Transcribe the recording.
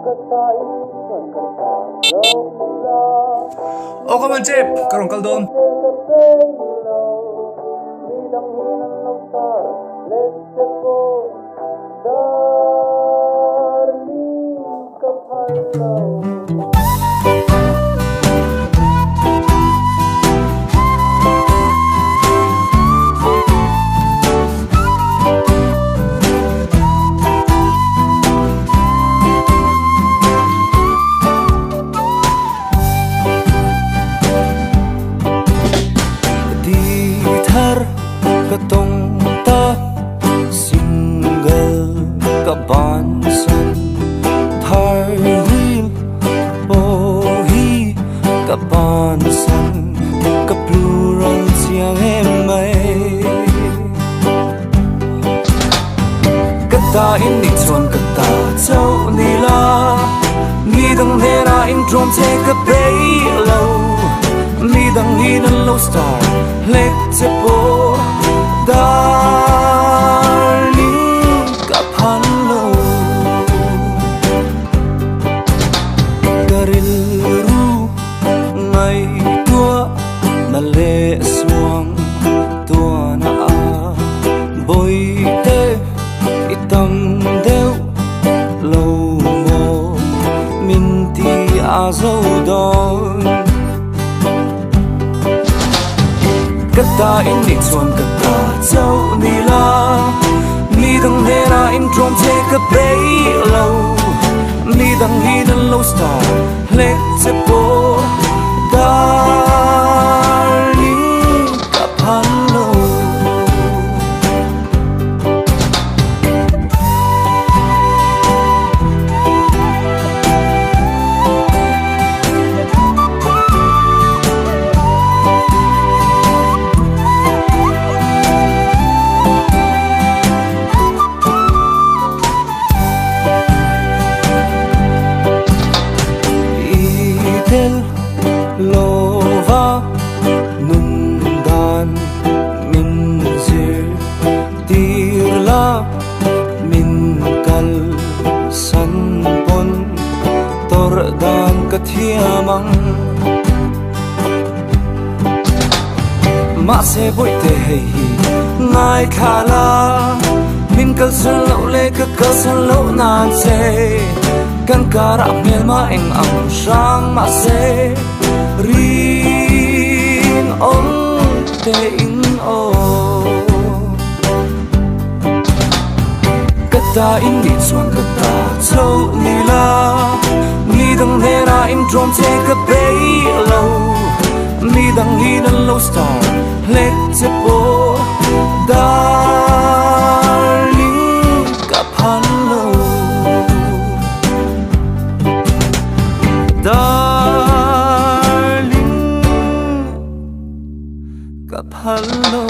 O kaman chep karong kaldom katong ta single kabansan thar wheel bohi kabansan ka plural siang emay kata ini chuan kata chau nila mi dang hera in drum take a bay low mi dang in a low star let te po darling kaphanlo garilu ngai tua na le swang tua na a boite itam deu lo mo minti azo don kata ini chuan kata chau nila mi dang hera in drum take a bay low mi dang in a low star let te po darling kaphanlo lova nundan min zir tirla min kal san pon tordan kathiamang ma se boite hei ngai khala min kal san lo le ka kal san lo nan se kan kara mel ma eng ang sang ma se rin on te in o kata in di chuan kata chau nila mi dang hera in drum take a bay low mi dang in a low star let te po darling kaphanlo darling kaphanlo